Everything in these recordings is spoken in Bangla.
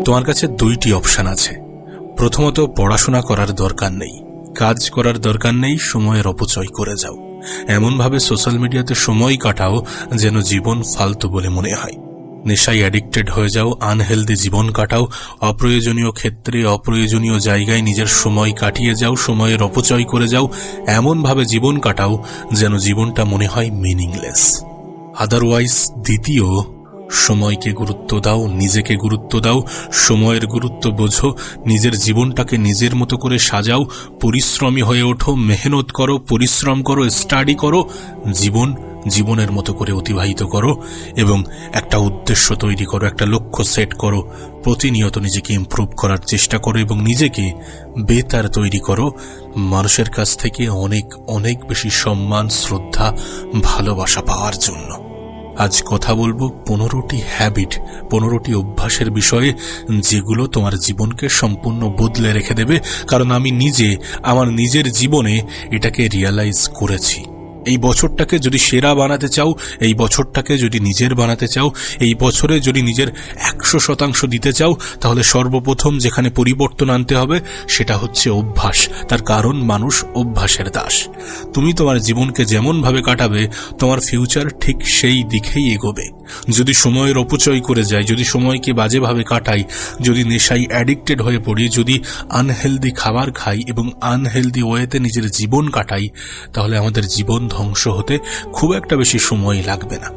তোমার কাছে দুইটি অপশন আছে। প্রথমত, পড়াশোনা করার দরকার নেই, কাজ করার দরকার নেই, সময়ের অপচয় করে যাও, এমনভাবে সোশ্যাল মিডিয়াতে সময় কাটাও যেন জীবন ফালতু বলে মনে হয়। নেশায় অ্যাডিক্টেড হয়ে যাও, আনহেলদি জীবন কাটাও, অপ্রয়োজনীয় ক্ষেত্রে অপ্রয়োজনীয় জায়গায় নিজের সময় কাটিয়ে যাও, সময়ের অপচয় করে যাও, এমনভাবে জীবন কাটাও যেন জীবনটা মনে হয় মিনিংলেস। আদারওয়াইজ দ্বিতীয়, সময়কে গুরুত্ব দাও, নিজেকে গুরুত্ব দাও, সময়ের গুরুত্ব বোঝো, নিজের জীবনটাকে নিজের মতো করে সাজাও, পরিশ্রমী হয়ে ওঠো, মেহনত করো, পরিশ্রম করো, স্টাডি করো, জীবনের মতো করে অতিবাহিত করো এবং একটা উদ্দেশ্য তৈরি করো, একটা লক্ষ্য সেট করো, প্রতিনিয়ত নিজেকে ইমপ্রুভ করার চেষ্টা করো এবং নিজেকে বেতার তৈরি করো মানুষের কাছ থেকে অনেক অনেক বেশি সম্মান, শ্রদ্ধা, ভালোবাসা পাওয়ার জন্য। আজ কথা বলবো 15টি হ্যাবিট, 15টি অভ্যাসের বিষয়ে, যেগুলো তোমার জীবনকে সম্পূর্ণ বদলে রেখে দেবে। কারণ আমি নিজে আমার নিজের জীবনে এটাকে রিয়ালাইজ করেছি। এই বছরটাকে যদি সেরা বানাতে চাও, এই বছরটাকে যদি নিজের বানাতে চাও, এই বছরে যদি নিজের 100% দিতে চাও, তাহলে সর্বপ্রথম যেখানে পরিবর্তন আনতে হবে সেটা হচ্ছে অভ্যাস। তার কারণ মানুষ অভ্যাসের দাস। তুমি তোমার জীবনকে যেমন ভাবে কাটাবে, তোমার ফিউচার ঠিক সেই দিকেই এগোবে। যদি সময়ের অপচয় করে যায়, যদি সময়কে বাজেভাবে কাটাই, যদি নেশায় অ্যাডিক্টেড হয়ে পড়ি, যদি আনহেলদি খাবার খাই এবং আনহেলদি ওয়েতে নিজের জীবন কাটাই, তাহলে আমাদের জীবন ধ্বংস হতে খুব একটা বেশি সময় লাগবে না।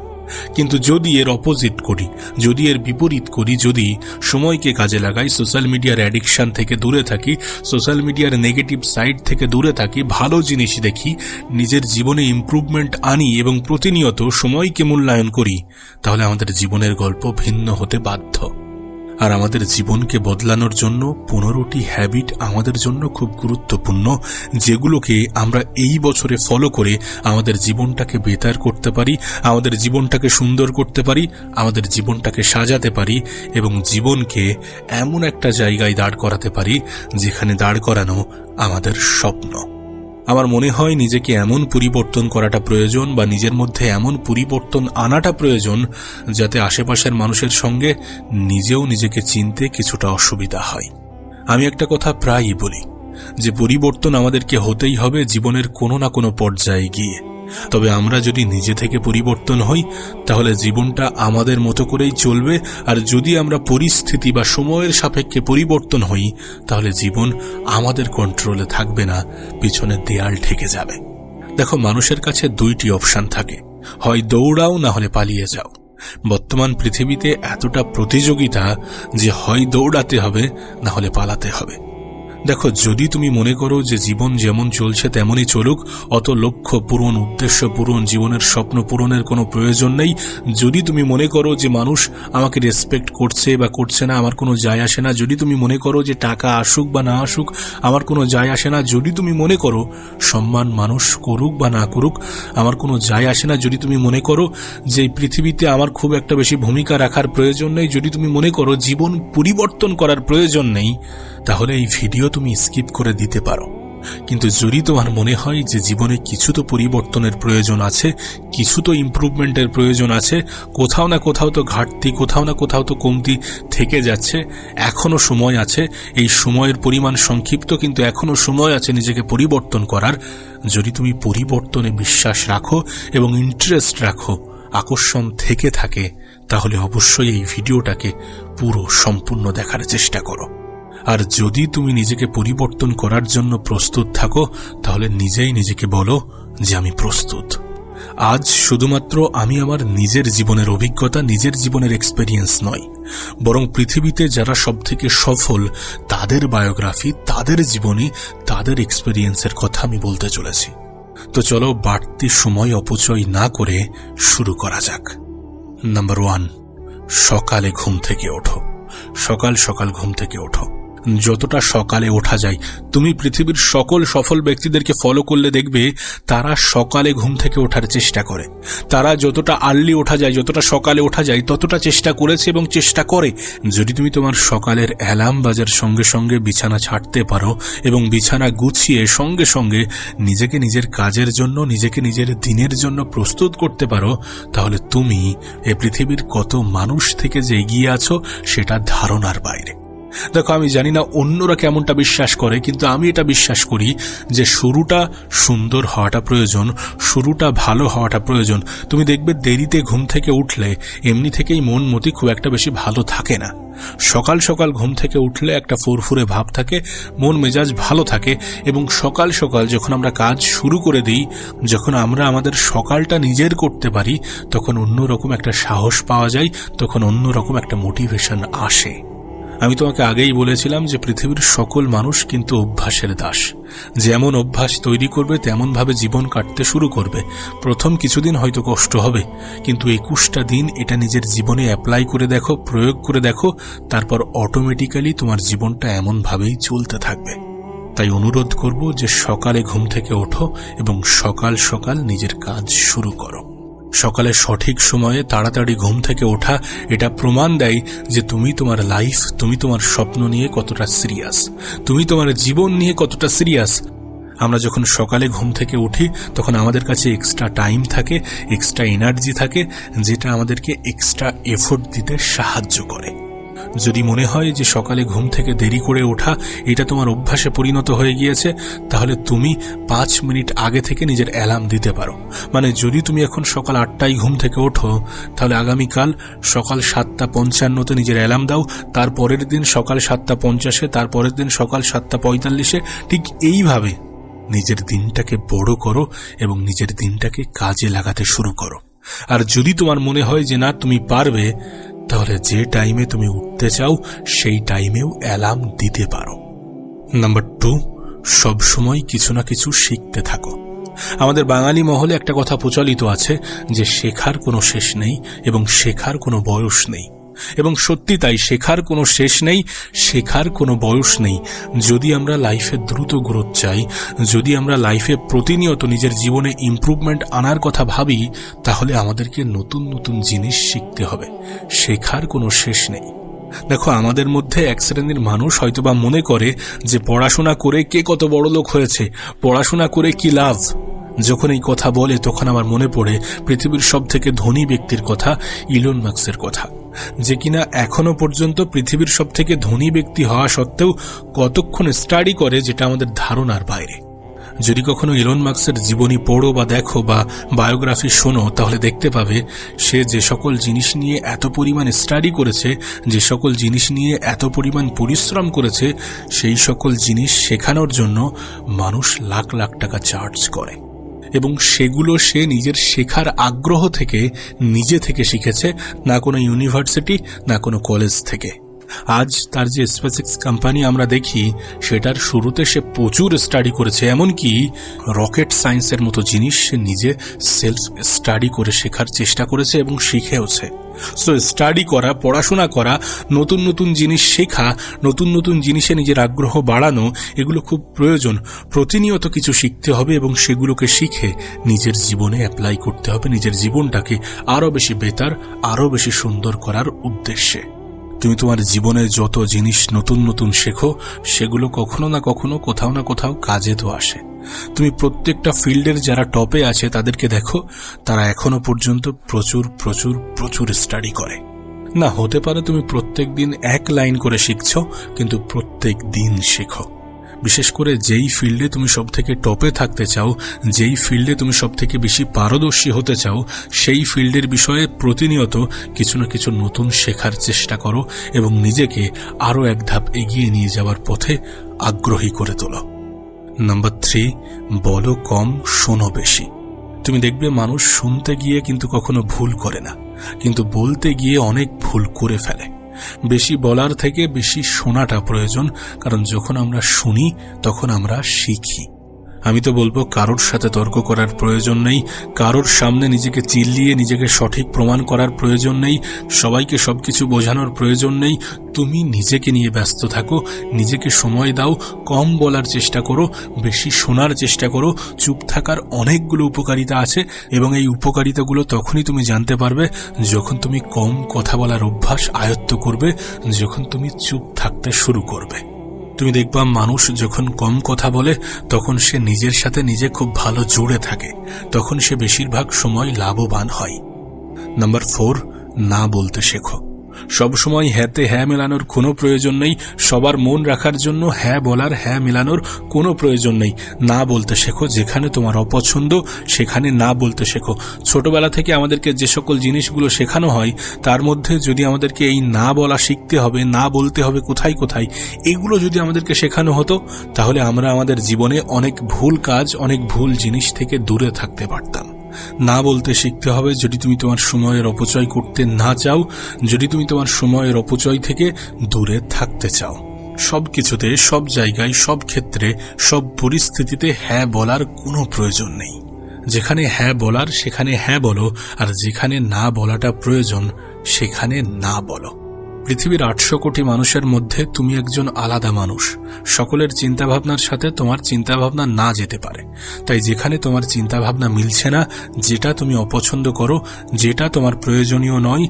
কিন্তু যদি এর অপোজিট করি, যদি এর বিপরীত করি, যদি সময়কে কাজে লাগাই, সোশ্যাল মিডিয়ার অ্যাডিকশন থেকে দূরে থাকি, সোশ্যাল মিডিয়ার নেগেটিভ সাইড থেকে দূরে থাকি, ভালো জিনিস দেখি, নিজের জীবনে ইমপ্রুভমেন্ট আনি এবং প্রতিনিয়ত সময়কে মূল্যায়ন করি, তাহলে আমাদের জীবনের গল্প ভিন্ন হতে বাধ্য। আর আমাদের জীবনকে বদলানোর জন্য 15টি হ্যাবিট আমাদের জন্য খুব গুরুত্বপূর্ণ, যেগুলোকে আমরা এই বছরে ফলো করে আমাদের জীবনটাকে বেটার করতে পারি, আমাদের জীবনটাকে সুন্দর করতে পারি, আমাদের জীবনটাকে সাজাতে পারি এবং জীবনকে এমন একটা জায়গায় দাঁড় করাতে পারি যেখানে দাঁড় করানো আমাদের স্বপ্ন। আমার মনে হয় নিজেকে এমন পরিবর্তন করাটা প্রয়োজন, বা নিজের মধ্যে এমন পরিবর্তন আনাটা প্রয়োজন, যাতে আশেপাশের মানুষের সঙ্গে নিজেও নিজেকে চিনতে কিছুটা অসুবিধা হয়। আমি একটা কথা প্রায়ই বলি যে পরিবর্তন আমাদেরকে হতেই হবে জীবনের কোনো না কোনো পর্যায়ে গিয়ে। তবে আমরা যদি নিজে থেকে পরিবর্তন হই, তাহলে জীবনটা আমাদের মতো করেই চলবে। আর যদি আমরা পরিস্থিতি বা সময়ের সাপেক্ষে পরিবর্তন হই, তাহলে জীবন আমাদের কন্ট্রোলে থাকবে না, পিছনে দেয়াল ঠেকে যাবে। দেখো, মানুষের কাছে দুইটি অপশন থাকে, হয় দৌড়াও না হলে পালিয়ে যাও। বর্তমান পৃথিবীতে এতটা প্রতিযোগিতা যে হয় দৌড়াতে হবে না হলে পালাতে হবে। দেখো, যদি তুমি মনে করো যে জীবন যেমন চলছে তেমনই চলুক, অত লক্ষ্য পূরণ, উদ্দেশ্য পূরণ, জীবনের স্বপ্ন পূরণের কোনো প্রয়োজন নেই, যদি তুমি মনে করো যে মানুষ আমাকে রেসপেক্ট করছে বা করছে না, আমার কোনো যায় আসে না, যদি তুমি মনে করো যে টাকা আসুক বা না আসুক আমার কোনো যায় আসে না, যদি তুমি মনে করো সম্মান মানুষ করুক বা না করুক আমার কোনো যায় আসে না, যদি তুমি মনে করো যে এই পৃথিবীতে আমার খুব একটা বেশি ভূমিকা রাখার প্রয়োজন নেই, যদি তুমি মনে করো জীবন পরিবর্তন করার প্রয়োজন নেই, তাহলে এই ভিডিও তুমি স্কিপ করে দিতে পারো। কিন্তু যদি তোমার মনে হয় যে জীবনে কিছু তো পরিবর্তনের প্রয়োজন আছে, কিছু তো ইমপ্রুভমেন্টের প্রয়োজন আছে, কোথাও না কোথাও তো ঘাটতি, কোথাও না কোথাও তো কমতি থেকে যাচ্ছে, এখনো সময় আছে, এই সময়ের পরিমাণ সংক্ষিপ্ত কিন্তু এখনো সময় আছে নিজেকে পরিবর্তন করার। যদি তুমি পরিবর্তনে বিশ্বাস রাখো এবং ইন্টারেস্ট রাখো, আকর্ষণ থেকে থাকে, তাহলে অবশ্যই এই ভিডিওটাকে পুরো সম্পূর্ণ দেখার চেষ্টা করো। আর যদি তুমি নিজেকে পরিবর্তন করার জন্য প্রস্তুত থাকো, তাহলে নিজেই নিজেকে বলো যে আমি প্রস্তুত। আজ শুধুমাত্র আমি আমার নিজের জীবনের অভিজ্ঞতা, নিজের জীবনের এক্সপেরিয়েন্স নয়, বরং পৃথিবীতে যারা সবথেকে সফল তাদের বায়োগ্রাফি, তাদের জীবনী, তাদের এক্সপেরিয়েন্সের কথা আমি বলতে চলেছি। তো চলো বাড়তি সময় অপচয় না করে শুরু করা যাক। নাম্বার 1, সকালে ঘুম থেকে ওঠো। সকাল সকাল ঘুম থেকে ওঠো। যতটা সকালে ওঠা যায়। তুমি পৃথিবীর সকল সফল ব্যক্তিদেরকে ফলো করলে দেখবে তারা সকালে ঘুম থেকে ওঠার চেষ্টা করে। তারা যতটা আর্লি ওঠা যায়, যতটা সকালে ওঠা যায়, ততটা চেষ্টা করেছে এবং চেষ্টা করে। যদি তুমি তোমার সকালের অ্যালার্ম বাজার সঙ্গে সঙ্গে বিছানা ছাড়তে পারো এবং বিছানা গুছিয়ে সঙ্গে সঙ্গে নিজেকে নিজের কাজের জন্য, নিজেকে নিজের দিনের জন্য প্রস্তুত করতে পারো, তাহলে তুমি এ পৃথিবীর কত মানুষ থেকে যে এগিয়ে আছো সেটা ধারণার বাইরে। দেখো, আমি জানি না অন্যরা কেমনটা বিশ্বাস করে, কিন্তু আমি এটা বিশ্বাস করি যে শুরুটা সুন্দর হওয়াটা প্রয়োজন, শুরুটা ভালো হওয়াটা প্রয়োজন। তুমি দেখবে দেরিতে ঘুম থেকে উঠলে এমনি থেকেই মন মতি খুব একটা বেশি ভালো থাকে না। সকাল সকাল ঘুম থেকে উঠলে একটা ফুরফুরে ভাব থাকে, মন মেজাজ ভালো থাকে, এবং সকাল সকাল যখন আমরা কাজ শুরু করে দিই, যখন আমরা আমাদের সকালটা নিজের করতে পারি, তখন অন্যরকম একটা সাহস পাওয়া যায়, তখন অন্যরকম একটা মোটিভেশন আসে। আমি তোমাকে আগেই বলেছিলাম যে পৃথিবীর সকল মানুষ কিন্তু অভ্যাসের দাস। যেমন অভ্যাস তৈরি করবে তেমনভাবে জীবন কাটতে শুরু করবে। প্রথম কিছুদিন হয়তো কষ্ট হবে, কিন্তু 21টা দিন এটা নিজের জীবনে অ্যাপ্লাই করে দেখো, প্রয়োগ করে দেখো, তারপর অটোমেটিক্যালি তোমার জীবনটা এমনভাবেই চলতে থাকবে। তাই অনুরোধ করব যে সকালে ঘুম থেকে ওঠো এবং সকাল সকাল নিজের কাজ শুরু করো। সকালে সঠিক সময়ে তাড়াতাড়ি ঘুম থেকে ওঠা এটা প্রমাণ দেয় যে তুমি তোমার লাইফ, তুমি তোমার স্বপ্ন নিয়ে কতটা সিরিয়াস, তুমি তোমার জীবন নিয়ে কতটা সিরিয়াস। আমরা যখন সকালে ঘুম থেকে উঠি তখন আমাদের কাছে এক্সট্রা টাইম থাকে, এক্সট্রা এনার্জি থাকে, যেটা আমাদেরকে এক্সট্রা এফোর্ট দিতে সাহায্য করে। যদি মনে হয় যে সকালে ঘুম থেকে দেরি করে ওঠা এটা তোমার অভ্যাসে পরিণত হয়ে গিয়েছে, তাহলে তুমি 5 মিনিট আগে থেকে নিজের অ্যালার্ম দিতে পারো। মানে যদি তুমি এখন সকাল 8টায় ঘুম থেকে ওঠো, তাহলে আগামীকাল সকাল 7:55 নিজের অ্যালার্ম দাও, তারপরের দিন সকাল 7:50, তারপরের দিন সকাল 7:45। ঠিক এইভাবে নিজের দিনটাকে বড় করো এবং নিজের দিনটাকে কাজে লাগাতে শুরু করো। আর যদি তোমার মনে হয় যে না তুমি পারবে, তাহলে যে টাইমে তুমি উঠতে চাও সেই টাইমেও অ্যালার্ম দিতে পারো। নাম্বার 2, সবসময় কিছু না কিছু শিখতে থাকো। আমাদের বাঙালি মহলে একটা কথা প্রচলিত আছে যে শেখার কোনো শেষ নেই এবং শেখার কোনো বয়স নেই। এবং সত্যি তাই, শেখার কোনো শেষ নেই, শেখার কোনো বয়স নেই। যদি আমরা লাইফে দ্রুত গ্রোথ চাই, যদি আমরা লাইফে প্রতিনিয়ত নিজের জীবনে ইমপ্রুভমেন্ট আনার কথা ভাবি, তাহলে আমাদেরকে নতুন নতুন জিনিস শিখতে হবে। শেখার কোনো শেষ নেই। দেখো, আমাদের মধ্যে এক শ্রেণীর মানুষ হয়তোবা মনে করে যে পড়াশোনা করে কে কত বড় লোক হয়েছে, পড়াশোনা করে কি লাভ। যখন এই কথা বলে তখন আমার মনে পড়ে পৃথিবীর সব থেকে ধনী ব্যক্তির কথা, ইলন মাস্কের কথা, যে কিনা এখনো পর্যন্ত পৃথিবীর সব থেকে ধনী ব্যক্তি হওয়া সত্ত্বেও কতক্ষণ স্টাডি করে, যেটা আমাদের ধারণার বাইরে। যদি কখনো ইলন মাস্কের জীবনী পড়ো বা দেখো বা বায়োগ্রাফি শোনো, তাহলে দেখতে পাবে সে যে সকল জিনিস নিয়ে এত পরিমাণ স্টাডি করেছে, যে সকল জিনিস নিয়ে এত পরিমাণ পরিশ্রম করেছে, সেই সকল জিনিস শেখানোর জন্য মানুষ লাখ লাখ টাকা চার্জ করে। এবং সেগুলো সে নিজের শেখার আগ্রহ থেকে, নিজে থেকে শিখেছে, না কোনো ইউনিভার্সিটি, না কোনো কলেজ থেকে। আজ তার যে স্পেসএক্স কোম্পানি আমরা দেখি, সেটার শুরুতে সে প্রচুর স্টাডি করেছে। এমনকি রকেট সায়েন্সের মতো জিনিস সে নিজে সেলফ স্টাডি করে শেখার চেষ্টা করেছে এবং শিখেওছে। সো স্টাডি করা, পড়াশোনা করা, নতুন নতুন জিনিস শেখা, নতুন নতুন জিনিসে নিজের আগ্রহ বাড়ানো, এগুলো খুব প্রয়োজন। প্রতিনিয়ত কিছু শিখতে হবে এবং সেগুলোকে শিখে নিজের জীবনে অ্যাপ্লাই করতে হবে, নিজের জীবনটাকে আরও বেশি বেটার, আরও বেশি সুন্দর করার উদ্দেশ্যে। তুমি তোমার জীবনে যত জিনিস নতুন নতুন শেখো, সেগুলো কখনো না কখনো, কোথাও না কোথাও কাজে তো আসে। তুমি প্রত্যেকটা ফিল্ডের যারা টপে আছে তাদেরকে দেখো, তারা এখনো পর্যন্ত প্রচুর প্রচুর প্রচুর স্টাডি করে। না, হতে পারে তুমি প্রত্যেক দিন 1 লাইন করে শিখছো, কিন্তু প্রত্যেক দিন শেখো। বিশেষ করে যেই ফিল্ডে তুমি সব থেকে টপে থাকতে চাও, যেই ফিল্ডে তুমি সব থেকে বেশি পারদর্শী হতে চাও, সেই ফিল্ডের বিষয়ে প্রতিনিয়ত কিছু না কিছু নতুন শেখার চেষ্টা করো এবং নিজেকে আরও এক ধাপ এগিয়ে নিয়ে যাওয়ার পথে আগ্রহী করে তোলো। নাম্বার 3, বলো কম, শোনো বেশি। তুমি দেখবে মানুষ শুনতে গিয়ে কিন্তু কখনো ভুল করে না, কিন্তু বলতে গিয়ে অনেক ভুল করে ফেলে। বেশি বলার থেকে বেশি শোনাটা প্রয়োজন, কারণ যখন আমরা শুনি তখন আমরা শিখি। আমি তো বলবো কারোর সাথে তর্ক করার প্রয়োজন নেই, কারোর সামনে নিজেকে চিল্লিয়ে নিজেকে সঠিক প্রমাণ করার প্রয়োজন নেই, সবাইকে সবকিছু বোঝানোর প্রয়োজন নেই। তুমি নিজেকে নিয়ে ব্যস্ত থাকো, নিজেকে সময় দাও, কম বলার চেষ্টা করো, বেশি শোনার চেষ্টা করো। চুপ থাকার অনেকগুলো উপকারিতা আছে এবং এই উপকারিতাগুলো তখনই তুমি জানতে পারবে যখন তুমি কম কথা বলার অভ্যাস আয়ত্ত করবে, যখন তুমি চুপ থাকতে শুরু করবে। তুমি দেখবা মানুষ যখন কম কথা বলে তখন সে নিজের সাথে নিজে খুব ভালো জুড়ে থাকে, তখন সে বেশিরভাগ সময় লাভবান হয়। নাম্বার 4, না বলতে শেখো। সবসময় হ্যাঁতে হ্যাঁ মেলানোর কোনো প্রয়োজন নেই, সবার মন রাখার জন্য হ্যাঁ বলার হ্যাঁ মেলানোর কোনো প্রয়োজন নেই। না বলতে শেখো, যেখানে তোমার অপছন্দ সেখানে না বলতে শেখো। ছোটবেলা থেকে আমাদেরকে যে সকল জিনিসগুলো শেখানো হয় তার মধ্যে যদি আমাদেরকে এই না বলা শিখতে হবে, না বলতে হবে কোথায় কোথায়, এগুলো যদি আমাদেরকে শেখানো হতো তাহলে আমরা আমাদের জীবনে অনেক ভুল কাজ, অনেক ভুল জিনিস থেকে দূরে থাকতে পারতাম। না বলতে শিখতে হবে যদি তুমি তোমার সময়ের অপচয় করতে না চাও, যদি তুমি তোমার সময়ের অপচয় থেকে দূরে থাকতে চাও। সব কিছুতে, সব জায়গায়, সব ক্ষেত্রে, সব পরিস্থিতিতে হ্যাঁ বলার কোনো প্রয়োজন নেই। যেখানে হ্যাঁ বলার সেখানে হ্যাঁ বলো, আর যেখানে না বলাটা প্রয়োজন সেখানে না বলো। পৃথিবীর 800 কোটি মানুষের মধ্যে তুমি একজন আলাদা মানুষ। সকলের চিন্তাভাবনার সাথে তোমার চিন্তাভাবনা না যেতে পারে, তাই যেখানে তোমার চিন্তাভাবনা মিলছে না, যেটা তুমি অপছন্দ করো, যেটা তোমার প্রয়োজনীয় নয়,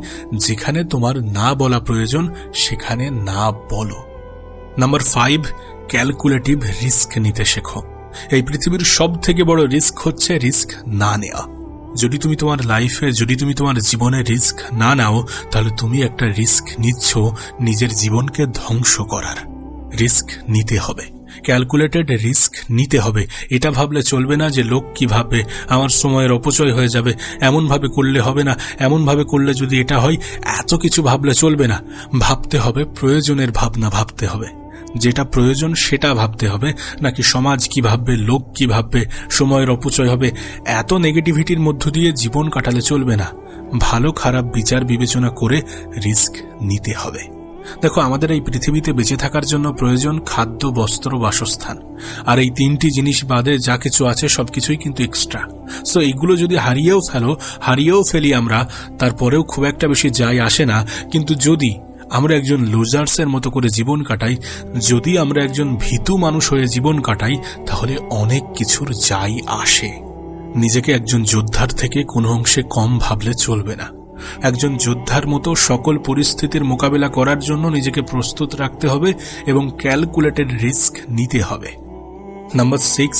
যেখানে তোমার না বলা প্রয়োজন সেখানে না বলো। নাম্বার 5, ক্যালকুলেটিভ রিস্ক নিতে শেখো। এই পৃথিবীর সব থেকে বড় রিস্ক হচ্ছে রিস্ক না নেওয়া। যদি তুমি তোমার লাইফে, যদি তুমি তোমার জীবনে রিস্ক না নাও তাহলে তুমি একটা রিস্ক নিচ্ছ নিজের জীবনকে ধ্বংস করার। রিস্ক নিতে হবে, ক্যালকুলেটেড রিস্ক নিতে হবে। এটা ভাবলে চলবে না যে লোক কি ভাববে, আমার সময়ের অপচয় হয়ে যাবে, এমনভাবে করলে হবে না, এমনভাবে করলে যদি এটা হয়, এত কিছু ভাবলে চলবে না। ভাবতে হবে প্রয়োজনের ভাবনা, ভাবতে হবে যেটা প্রয়োজন সেটা ভাবতে হবে, নাকি সমাজ কি ভাববে, লোক কি ভাববে, সময়ের অপচয় হবে, এত নেগেটিভিটির মধ্য দিয়ে জীবন কাটালে চলবে না। ভালো খারাপ বিচার বিবেচনা করে রিস্ক নিতে হবে। দেখো, আমাদের এই পৃথিবীতে বেঁচে থাকার জন্য প্রয়োজন খাদ্য, বস্ত্র, বাসস্থান, আর এই 3টি জিনিস বাদে যা কিছু আছে সবকিছুই কিন্তু এক্সট্রা। সো এইগুলো যদি হারিয়েও ফেলি আমরা, তারপরেও খুব একটা বেশি যায় আসে না। কিন্তু যদি আমরা একজন লুজার্সের মতো করে জীবন কাটাই, যদি আমরা একজন ভীতু মানুষ হয়ে জীবন কাটাই, তাহলে অনেক কিছুর যাই আসে। নিজেকে একজন যোদ্ধার থেকে কোনো অংশে কম ভাবলে চলবে না। একজন যোদ্ধার মতো সকল পরিস্থিতির মোকাবেলা করার জন্য নিজেকে প্রস্তুত রাখতে হবে এবং ক্যালকুলেটেড রিস্ক নিতে হবে। নাম্বার 6,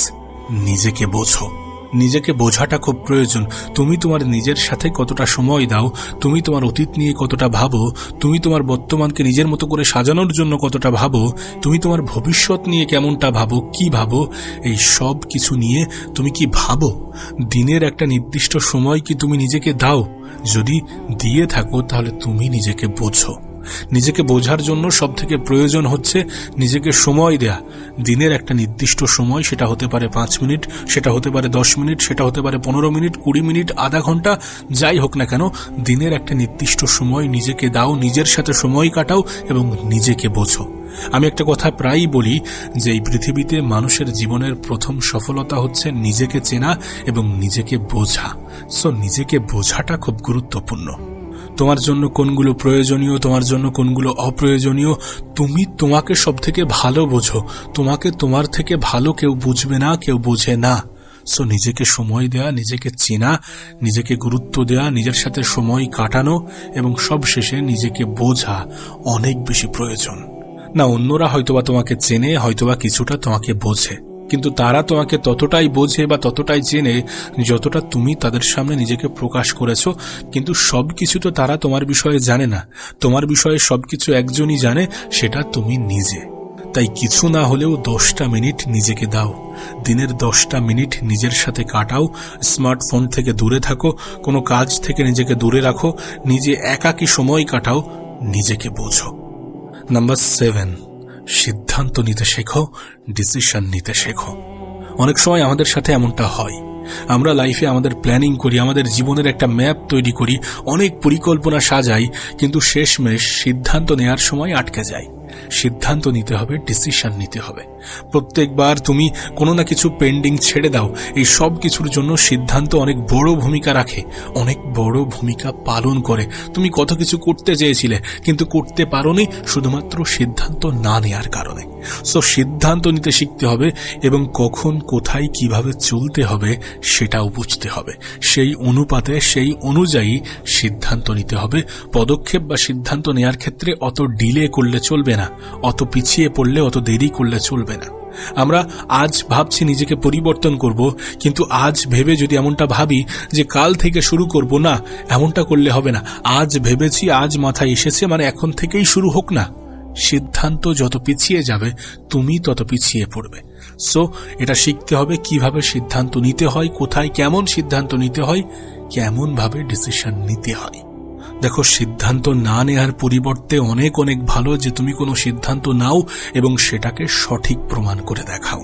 নিজেকে বোঝো। নিজেকে বোঝাটা খুব প্রয়োজন। তুমি তোমার নিজের সাথে কতটা সময় দাও, তুমি তোমার অতীত নিয়ে কতটা ভাবো, তুমি তোমার বর্তমানকে নিজের মতো করে সাজানোর জন্য কতটা ভাবো, তুমি তোমার ভবিষ্যৎ নিয়ে কেমনটা ভাবো, কি ভাবো, এই সব কিছু নিয়ে তুমি কি ভাবো? দিনের একটা নির্দিষ্ট সময় কি তুমি নিজেকে দাও? যদি দিয়ে থাকো তাহলে তুমি নিজেকে বোঝো। নিজেকে বোঝার জন্য সবথেকে প্রয়োজন হচ্ছে নিজেকে সময় দেয়া। দিনের একটা নির্দিষ্ট সময়, সেটা হতে পারে 5 মিনিট, সেটা হতে পারে 10 মিনিট, সেটা হতে পারে 15 মিনিট, 20 মিনিট, আধা ঘন্টা, যাই হোক না কেন, দিনের একটা নির্দিষ্ট সময় নিজেকে দাও, নিজের সাথে সময় কাটাও এবং নিজেকে বোঝো। আমি একটা কথা প্রায়ই বলি যে এই পৃথিবীতে মানুষের জীবনের প্রথম সফলতা হচ্ছে নিজেকে চেনা এবং নিজেকে বোঝা। সো নিজেকে বোঝাটা খুব গুরুত্বপূর্ণ। তোমার জন্য কোনগুলো প্রয়োজনীয়, তোমার জন্য কোনগুলো অপ্রয়োজনীয়, তুমি তোমাকে সব থেকে ভালো বোঝো। তোমাকে তোমার থেকে ভালো কেউ বুঝবে না, কেউ বোঝে না। সো নিজেকে সময় দেয়া, নিজেকে চেনা, নিজেকে গুরুত্ব দেয়া, নিজের সাথে সময় কাটানো এবং সবশেষে নিজেকে বোঝা অনেক বেশি প্রয়োজন। না, অন্যরা হয়তোবা তোমাকে চেনে, হয়তোবা কিছুটা তোমাকে বোঝে, কিন্তু তারা তোমাকে ততটাই বোঝে বা ততটাই চেনে যতটা তুমি তাদের সামনে নিজেকে প্রকাশ করেছো। কিন্তু সবকিছু তো তারা তোমার বিষয়ে জানে না। তোমার বিষয়ে সবকিছু একজনই জানে, সেটা তুমি নিজে। তাই কিছু না হলেও 10টা মিনিট নিজেকে দাও। দিনের 10টা মিনিট নিজের সাথে কাটাও। স্মার্টফোন থেকে দূরে থাকো, কোনো কাজ থেকে নিজেকে দূরে রাখো, নিজে একাকী সময় কাটাও, নিজেকে বোঝো। নাম্বার 7, সিদ্ধান্ত নিতে শেখো, ডিসিশন নিতে শেখো। অনেক সময় আমাদের সাথে এমনটা হয়, আমরা লাইফে আমাদের প্ল্যানিং করি, আমাদের জীবনের একটা ম্যাপ তৈরি করি, অনেক পরিকল্পনা সাজাই, কিন্তু শেষমেশ সিদ্ধান্ত নেওয়ার সময় আটকে যাই। সিদ্ধান্ত নিতে হবে, ডিসিশন নিতে হবে। প্রত্যেকবার তুমি কোনো না কিছু পেন্ডিং ছেড়ে দাও, এই সব কিছুর জন্য সিদ্ধান্ত অনেক বড় ভূমিকা রাখে, অনেক বড় ভূমিকা পালন করে। তুমি কত কিছু করতে চেয়েছিলে কিন্তু করতে পারোনি শুধুমাত্র সিদ্ধান্ত না নেওয়ার কারণে। সো সিদ্ধান্ত নিতে শিখতে হবে এবং কখন কোথায় কিভাবে চলতে হবে সেটাও বুঝতে হবে। সেই অনুপাতে সেই অনুযায়ী সিদ্ধান্ত নিতে হবে। পদক্ষেপ বা সিদ্ধান্ত নেওয়ার ক্ষেত্রে অত ডিলে করলে চলবে না, অত পিছিয়ে পড়লে, অত দেরি করলে চলবে না। আমরা আজ ভাবছি নিজেকে পরিবর্তন করব, কিন্তু আজ ভেবে যদি এমনটা ভাবি যে কাল থেকে শুরু করব, না, এমনটা করলে হবে না। আজ ভেবেছি, আজ মাথায় এসেছে, মানে এখন থেকেই শুরু হোক না। সিদ্ধান্ত যত পিছিয়ে যাবে তুমি তত পিছিয়ে পড়বে। সো এটা শিখতে হবে কিভাবে সিদ্ধান্ত নিতে হয়, কোথায় কেমন সিদ্ধান্ত নিতে হয়, কেমন ভাবে ডিসিশন নিতে হয়। দেখো, সিদ্ধান্ত না নেওয়ার পরিবর্তে অনেক অনেক ভালো যে তুমি কোনো সিদ্ধান্ত নাও এবং সেটাকে সঠিক প্রমাণ করে দেখাও।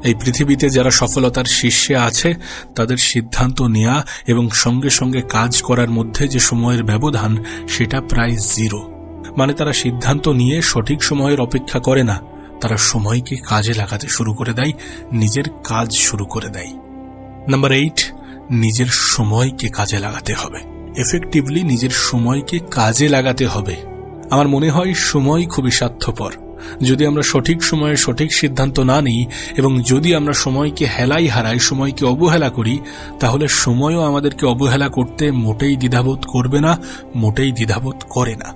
এই পৃথিবীতে যারা সফলতার শীর্ষে আছে তাদের সিদ্ধান্ত নেওয়া এবং সঙ্গে সঙ্গে কাজ করার মধ্যে যে সময়ের ব্যবধান সেটা প্রায় 0। মানে তারা সিদ্ধান্ত নিয়ে সঠিক সময়ের অপেক্ষা করে না, তারা সময়কে কাজে লাগাতে শুরু করে দেয়, নিজের কাজ শুরু করে দেয়। নাম্বার 8, নিজের সময়কে কাজে লাগাতে হবে। এফেক্টিভলি নিজের সময়কে কাজে লাগাতে হবে। আমার মনে হয় সময় খুবই স্বার্থপর। যদি আমরা সঠিক সময়ে সঠিক সিদ্ধান্ত না নিই এবং যদি আমরা সময়কে হেলাই হারাই, সময়কে অবহেলা করি, তাহলে সময়ও আমাদেরকে অবহেলা করতে মোটেই দ্বিধাবোধ করবে না, মোটেই দ্বিধাবোধ করে না।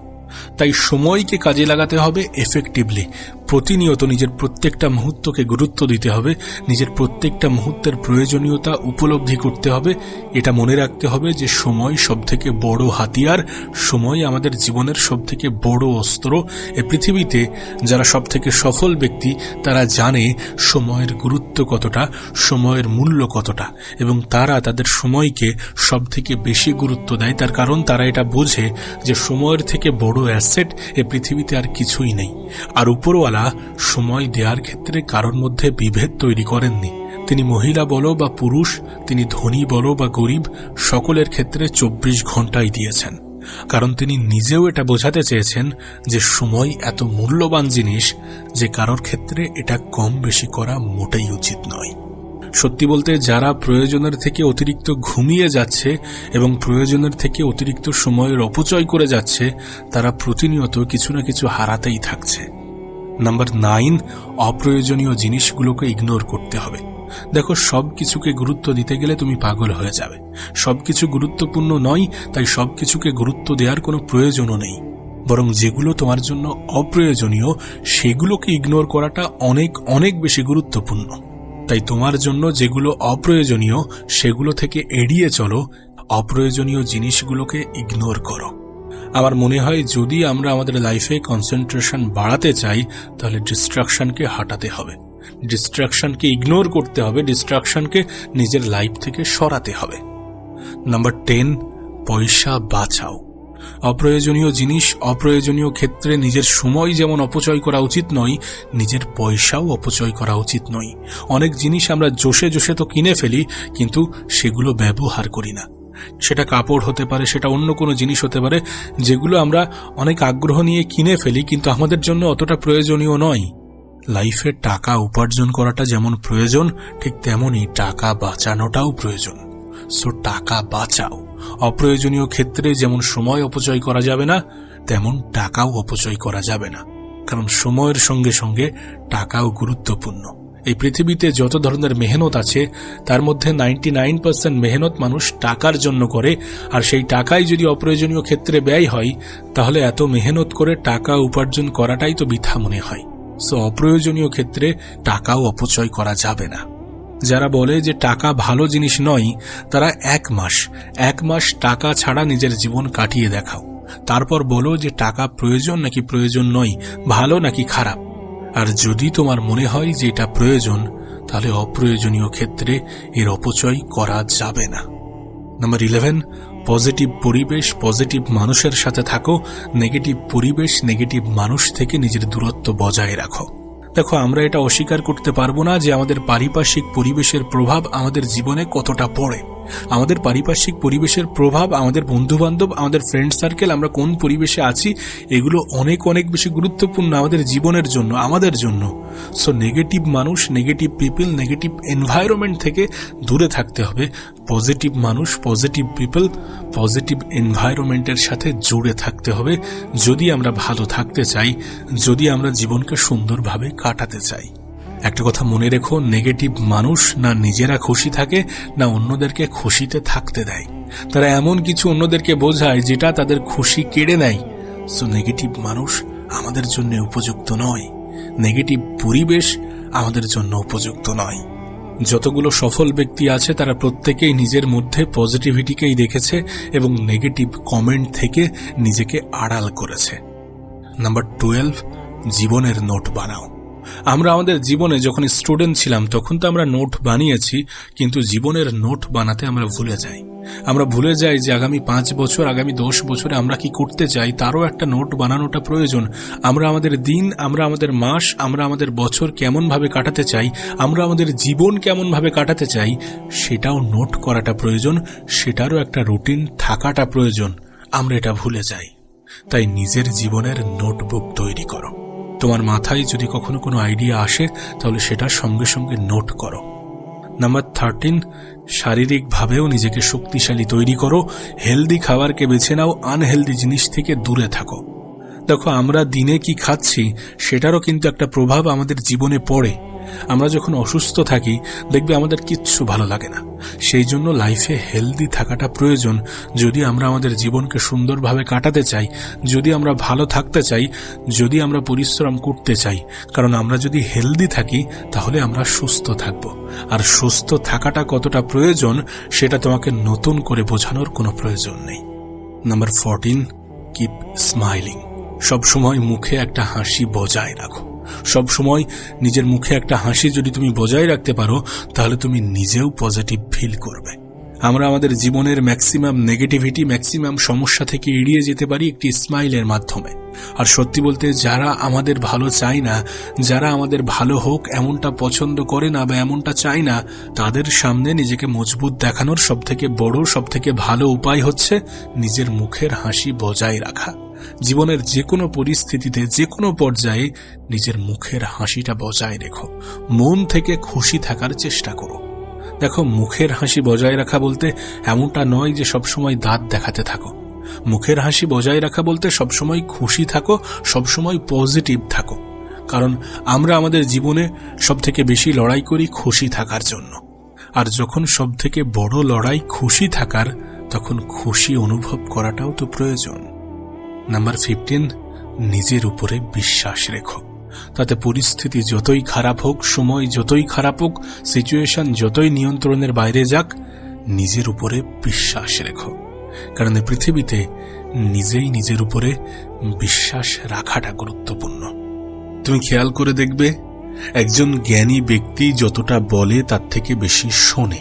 তাই সময়কে কাজে লাগাতে হবে এফেক্টিভলি। প্রতিনিয়ত নিজের প্রত্যেকটা মুহূর্তকে গুরুত্ব দিতে হবে, নিজের প্রত্যেকটা মুহূর্তের প্রয়োজনীয়তা উপলব্ধি করতে হবে। এটা মনে রাখতে হবে যে সময় সবথেকে বড় হাতিয়ার, সময় আমাদের জীবনের সবথেকে বড় অস্ত্র। এই পৃথিবীতে যারা সবথেকে সফল ব্যক্তি তারা জানে সময়ের গুরুত্ব কতটা, সময়ের মূল্য কতটা, এবং তারা তাদের সময়কে সবথেকে বেশি গুরুত্ব দেয়। তার কারণ তারা এটা বোঝে যে সময়ের থেকে বড় অ্যাসেট এ পৃথিবীতে আর কিছুই নেই। আর উপরওয়ালা সময় দেওয়ার ক্ষেত্রে কারোর মধ্যে বিভেদ তৈরি করেননি। তিনি মহিলা বলো বা পুরুষ, তিনি ধনী বলো বা গরিব, সকলের ক্ষেত্রে 24 ঘন্টাই দিয়েছেন। কারণ তিনি নিজেও এটা বোঝাতে চেয়েছেন যে সময় এত মূল্যবান জিনিস যে কারোর ক্ষেত্রে এটা কম বেশি করা মোটেই উচিত নয়। সত্যি বলতে যারা প্রয়োজনের থেকে অতিরিক্ত ঘুমিয়ে যাচ্ছে এবং প্রয়োজনের থেকে অতিরিক্ত সময়ের অপচয় করে যাচ্ছে, তারা প্রতিনিয়ত কিছু না কিছু হারাতেই থাকছে। নাম্বার 9, অপ্রয়োজনীয় জিনিসগুলোকে ইগনোর করতে হবে। দেখো, সবকিছুকে গুরুত্ব দিতে গেলে তুমি পাগল হয়ে যাবে। সবকিছু গুরুত্বপূর্ণ নয়, তাই সবকিছুকে গুরুত্ব দেওয়ার কোনো প্রয়োজনও নেই। বরং যেগুলো তোমার জন্য অপ্রয়োজনীয় সেগুলোকে ইগনোর করাটা অনেক অনেক বেশি গুরুত্বপূর্ণ। তাই তোমার জন্য যেগুলো অপ্রয়োজনীয় সেগুলো থেকে এড়িয়ে চলো, অপ্রয়োজনীয় জিনিসগুলোকে ইগনোর করো। আমার মনে হয় যদি আমরা আমাদের লাইফে কনসেন্ট্রেশন বাড়াতে চাই তাহলে ডিস্ট্রাকশনকে হাঁটাতে হবে, ডিস্ট্রাকশনকে ইগনোর করতে হবে, ডিস্ট্রাকশনকে নিজের লাইফ থেকে সরাতে হবে। নাম্বার 10, পয়সা বাঁচাও। অপ্রয়োজনীয় জিনিস, অপ্রয়োজনীয় ক্ষেত্রে নিজের সময় যেমন অপচয় করা উচিত নয়, নিজের পয়সাও অপচয় করা উচিত নয়। অনেক জিনিস আমরা জোশে জোশে তো কিনে ফেলি, কিন্তু সেগুলো ব্যবহার করি না। সেটা কাপড় হতে পারে, সেটা অন্য কোনো জিনিস হতে পারে, যেগুলো আমরা অনেক আগ্রহ নিয়ে কিনে ফেলি কিন্তু আমাদের জন্য অতটা প্রয়োজনীয় নয়। লাইফে টাকা উপার্জন করাটা যেমন প্রয়োজন, ঠিক তেমনই টাকা বাঁচানোটাও প্রয়োজন। সো টাকা বাঁচাও। অপ্রয়োজনীয় ক্ষেত্রে যেমন সময় অপচয় করা যাবে না, তেমন টাকাও অপচয় করা যাবে না। কারণ সময়ের সঙ্গে সঙ্গে টাকাও গুরুত্বপূর্ণ। এই পৃথিবীতে যত ধরনের মেহনত আছে তার মধ্যে 99% মেহনত মানুষ টাকার জন্য করে, আর সেই টাকাই যদি অপ্রয়োজনীয় ক্ষেত্রে ব্যয় হয় তাহলে এত মেহনত করে টাকা উপার্জন করাটাই তো বৃথা মনে হয়। সো অপ্রয়োজনীয় ক্ষেত্রে টাকাও অপচয় করা যাবে না। যারা বলে যে টাকা ভালো জিনিস নয়, তারা এক মাস টাকা ছাড়া নিজের জীবন কাটিয়ে দেখাও, তারপর বলো যে টাকা প্রয়োজন নাকি প্রয়োজন নয়, ভালো নাকি খারাপ। আর যদি তোমার মনে হয় যে এটা প্রয়োজন, তাহলে অপ্রয়োজনীয় ক্ষেত্রে এর অপচয় করা যাবে না। নাম্বার 11, পজিটিভ পরিবেশ, পজিটিভ মানুষের সাথে থাকো। নেগেটিভ পরিবেশ, নেগেটিভ মানুষ থেকে নিজের দূরত্ব বজায় রাখো। দেখো, আমরা এটা অস্বীকার করতে পারবো না যে আমাদের পারিপার্শ্বিক পরিবেশের প্রভাব আমাদের জীবনে কতটা পড়ে। আমাদের পারিপার্শ্বিক পরিবেশের প্রভাব, আমাদের বন্ধুবান্ধব, আমাদের ফ্রেন্ড সার্কেল, আমরা কোন পরিবেশে আছি, এগুলো অনেক অনেক বেশি গুরুত্বপূর্ণ আমাদের জীবনের জন্য, আমাদের জন্য। সো নেগেটিভ মানুষ, নেগেটিভ পিপল, নেগেটিভ এনভায়রনমেন্ট থেকে দূরে থাকতে হবে। পজিটিভ মানুষ, পজিটিভ পিপল, পজিটিভ এনভায়রনমেন্টের সাথে জুড়ে থাকতে হবে যদি আমরা ভালো থাকতে চাই, যদি আমরা জীবনকে সুন্দরভাবে কাটাতে চাই। একটা কথা মনে রেখো, নেগেটিভ মানুষ না নিজেরা খুশি থাকে, না অন্যদেরকে খুশিতে থাকতে দেয়। তারা এমন কিছু অন্যদেরকে বোঝায় যেটা তাদের খুশি কেড়ে নেয়। সো নেগেটিভ মানুষ আমাদের জন্য উপযুক্ত নয়, নেগেটিভ পরিবেশ আমাদের জন্য উপযুক্ত নয়। যতগুলো সফল ব্যক্তি আছে তারা প্রত্যেকেই নিজের মধ্যে পজিটিভিটিকেই দেখেছে এবং নেগেটিভ কমেন্ট থেকে নিজেকে আড়াল করেছে। নাম্বার 12, জীবনের নোট বানাও। আমরা আমাদের জীবনে যখন স্টুডেন্ট ছিলাম তখন তো আমরা নোট বানিয়েছি, কিন্তু জীবনের নোট বানাতে আমরা ভুলে যাই। আমরা ভুলে যাই যে আগামী 5 বছর, আগামী 10 বছরে আমরা কি করতে চাই তারও একটা নোট বানানোটা প্রয়োজন। আমরা আমাদের দিন, আমরা আমাদের মাস, আমরা আমাদের বছর কেমনভাবে কাটাতে চাই, আমরা আমাদের জীবন কেমনভাবে কাটাতে চাই, সেটাও নোট করাটা প্রয়োজন, সেটারও একটা রুটিন থাকাটা প্রয়োজন। আমরা এটা ভুলে যাই। তাই নিজের জীবনের নোটবুক তৈরি করো। তোমার মাথায় যদি কখনো কোনো আইডিয়া আসে তাহলে সেটা সঙ্গে সঙ্গে নোট করো। নাম্বার 13, শারীরিকভাবেও নিজেকে শক্তিশালী তৈরি করো। হেলদি খাবারকে বেছে নাও, আনহেলদি জিনিস থেকে দূরে থাকো। দেখো, আমরা দিনে কি খাচ্ছি সেটারও কিন্তু একটা প্রভাব আমাদের জীবনে পড়ে। আমরা যখন অসুস্থ থাকি দেখবে আমাদের কিচ্ছু ভালো লাগে না। সেই জন্য লাইফে হেলদি থাকাটা প্রয়োজন যদি আমরা আমাদের জীবনকে সুন্দরভাবে কাটাতে চাই, যদি আমরা ভালো থাকতে চাই, যদি আমরা পরিশ্রম করতে চাই। কারণ আমরা যদি হেলদি থাকি তাহলে আমরা সুস্থ থাকব। আর সুস্থ থাকাটা কতটা প্রয়োজন সেটা তোমাকে নতুন করে বোঝানোর কোনো প্রয়োজন নেই। Number 14, keep smiling. সবসময় মুখে একটা হাসি বজায় রাখো। সব সময় নিজের মুখে একটা হাসি যদি তুমি বজায় রাখতে পারো তাহলে তুমি নিজেও পজিটিভ ফিল করবে। আমরা আমাদের জীবনের ম্যাক্সিমাম নেগেটিভিটি, ম্যাক্সিমাম সমস্যা থেকে এড়িয়ে যেতে পারি একটি স্মাইলের মাধ্যমে। আর সত্যি বলতে যারা আমাদের ভালো চায় না, যারা আমাদের ভালো হোক এমনটা পছন্দ করে না বা এমনটা চায় না, তাদের সামনে নিজেকে মজবুত দেখানোর সবথেকে বড়, সবথেকে ভালো উপায় হচ্ছে নিজের মুখের হাসি বজায় রাখা। জীবনের যে কোনো পরিস্থিতিতে, যে কোনো পর্যায়ে নিজের মুখের হাসিটা বজায় রেখো। মন থেকে খুশি থাকার চেষ্টা করো। দেখো, মুখের হাসি বজায় রাখা বলতে এমনটা নয় যে সবসময় দাঁত দেখাতে থাকো। মুখের হাসি বজায় রাখা বলতে সবসময় খুশি থাকো, সবসময় পজিটিভ থাকো। কারণ আমরা আমাদের জীবনে সবথেকে বেশি লড়াই করি খুশি থাকার জন্য। আর যখন সবথেকে বড় লড়াই খুশি থাকার, তখন খুশি অনুভব করাটাও তো প্রয়োজন। নাম্বার 15, নিজের উপরে বিশ্বাস রেখো। তাতে পরিস্থিতি যতই খারাপ হোক, সময় যতই খারাপ হোক, সিচুয়েশন যতই নিয়ন্ত্রণের বাইরে যাক, নিজের উপরে বিশ্বাস রেখো। কারণ এই পৃথিবীতে নিজেই নিজের উপরে বিশ্বাস রাখাটা গুরুত্বপূর্ণ। তুমি খেয়াল করে দেখবে, একজন জ্ঞানী ব্যক্তি যতটা বলে তার থেকে বেশি শোনে,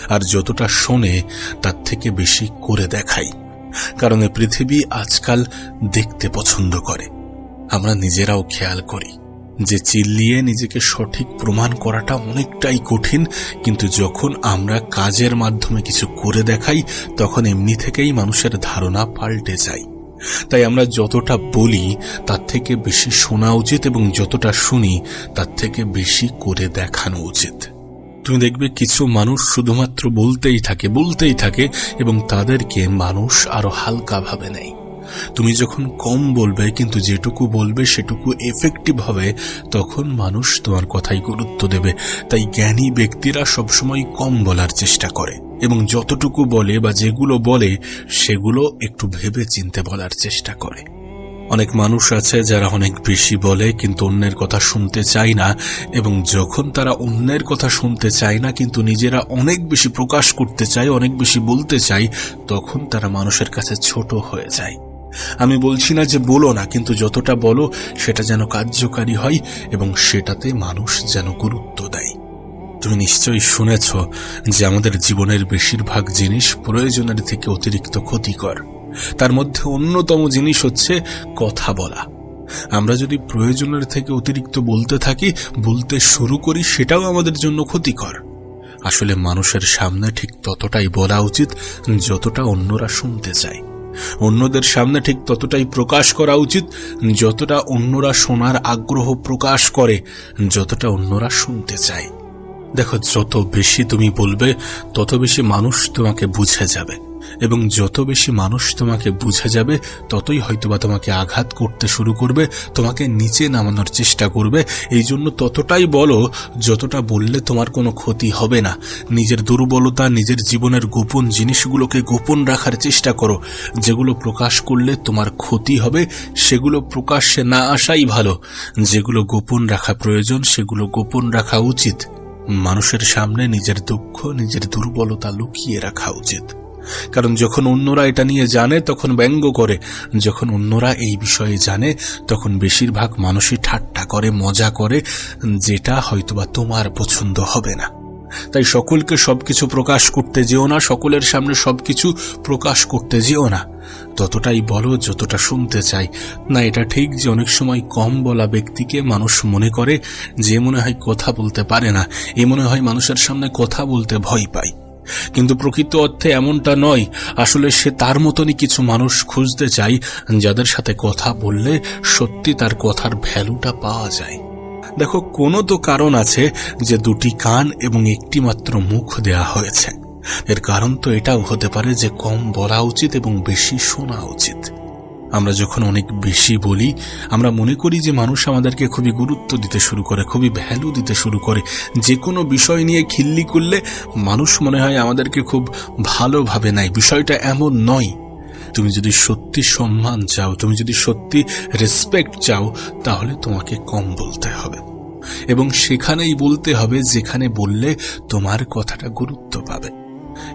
আর যতটা শোনে তার থেকে বেশি করে দেখায়। কারণ এই পৃথিবী আজকাল দেখতে পছন্দ করে। আমরা নিজেরাও খেয়াল করি যে চিল্লিয়ে নিজেকে সঠিক প্রমাণ করাটা অনেকটাই কঠিন, কিন্তু যখন আমরা কাজের মাধ্যমে কিছু করে দেখাই তখন এমনি থেকেই মানুষের ধারণা পাল্টে যায়। তাই আমরা যতটা বলি তার থেকে বেশি শোনা উচিত, এবং যতটা শুনি তার থেকে বেশি করে দেখানো উচিত। তুমি দেখবে কিছু মানুষ শুধুমাত্র বলতেই থাকে এবং তাদেরকে মানুষ আরো হালকা ভাবে নেয়। তুমি যখন কম বলবে কিন্তু যেটুকু বলবে সেটুকু এফেক্টিভ হবে, তখন মানুষ তোমার কথাই গুরুত্ব দেবে। তাই জ্ঞানী ব্যক্তিরা সবসময় কম বলার চেষ্টা করে এবং যতটুকু বলে বা যেগুলো বলে সেগুলো একটু ভেবে চিন্তে বলার চেষ্টা করে। অনেক মানুষ আছে যারা অনেক বেশি বলে কিন্তু অন্যের কথা শুনতে চায় না, এবং যখন তারা অন্যের কথা শুনতে চায় না কিন্তু নিজেরা অনেক বেশি প্রকাশ করতে চায়, অনেক বেশি বলতে চায়, তখন তারা মানুষের কাছে ছোট হয়ে যায়। আমি বলছি না যে বলো না, কিন্তু যতটা বলো সেটা যেন কার্যকারী হয় এবং সেটাতে মানুষ যেন গুরুত্ব দেয়। তুমি নিশ্চয়ই শুনেছ যে আমাদের জীবনের বেশিরভাগ জিনিস প্রয়োজনের থেকে অতিরিক্ত ক্ষতিকর। তার মধ্যে অন্যতম জিনিস হচ্ছে কথা বলা। আমরা যদি প্রয়োজনের থেকে অতিরিক্ত বলতে থাকি, বলতে শুরু করি, সেটাও আমাদের জন্য ক্ষতিকর। আসলে মানুষের সামনে ঠিক ততটাই বলা উচিত যতটা অন্যরা শুনতে চায়, অন্যদের সামনে ঠিক ততটাই প্রকাশ করা উচিত যতটা অন্যরা শোনার আগ্রহ প্রকাশ করে, যতটা অন্যরা শুনতে চায়। দেখো, যত বেশি তুমি বলবে তত বেশি মানুষ তোমাকে বুঝে যাবে, এবং যত বেশি মানুষ তোমাকে বুঝে যাবে ততই হয়তোবা তোমাকে আঘাত করতে শুরু করবে, তোমাকে নিচে নামানোর চেষ্টা করবে। এই জন্য ততটাই বলো যতটা বললে তোমার কোনো ক্ষতি হবে না। নিজের দুর্বলতা, নিজের জীবনের গোপন জিনিসগুলোকে গোপন রাখার চেষ্টা করো। যেগুলো প্রকাশ করলে তোমার ক্ষতি হবে সেগুলো প্রকাশ্যে না আসাই ভালো। যেগুলো গোপন রাখা প্রয়োজন সেগুলো গোপন রাখা উচিত। মানুষের সামনে নিজের দুঃখ, নিজের দুর্বলতা লুকিয়ে রাখা উচিত। কারণ যখন অন্যরা এটা নিয়ে জানে তখন ব্যঙ্গ করে, যখন অন্যরা এই বিষয়ে জানে তখন বেশিরভাগ মানুষই ঠাট্টা করে, মজা করে, যেটা হয়তোবা তোমার পছন্দ হবে না। তাই সকলকে সবকিছু প্রকাশ করতে যেও না, সকলের সামনে সবকিছু প্রকাশ করতে যেও না। ততটাই বলো যতটা শুনতে চাই। না, এটা ঠিক যে অনেক সময় কম বলা ব্যক্তিকে মানুষ মনে করে যে মনে হয় কথা বলতে পারে না, এ মনে হয় মানুষের সামনে কথা বলতে ভয় পায়। কিন্তু প্রকৃত অর্থে এমনটা নয়। আসলে সে তার মতনই কিছু মানুষ খুঁজতে চায় যাদের সাথে কথা বললে সত্যি তার কথার ভ্যালুটা পাওয়া যায়। দেখো, কোনো তো কারণ আছে যে দুটি কান এবং একটি মাত্র মুখ দেয়া হয়েছে। এর কারণ তো এটাও হতে পারে যে কম বলা উচিত এবং বেশি শোনা উচিত। আমরা যখন অনেক বেশি বলি আমরা মনে করি যে মানুষ আমাদেরকে খুবই গুরুত্ব দিতে শুরু করে, খুবই ভ্যালু দিতে শুরু করে। যে কোনো বিষয় নিয়ে খিল্লি করলে মানুষ মনে হয় আমাদেরকে খুব ভালোভাবে নেয়। বিষয়টা এমন নয়। তুমি যদি সত্যি সম্মান চাও, তুমি যদি সত্যি রেসপেক্ট চাও, তাহলে তোমাকে কম বলতে হবে, এবং সেখানেই বলতে হবে যেখানে বললে তোমার কথাটা গুরুত্ব পাবে।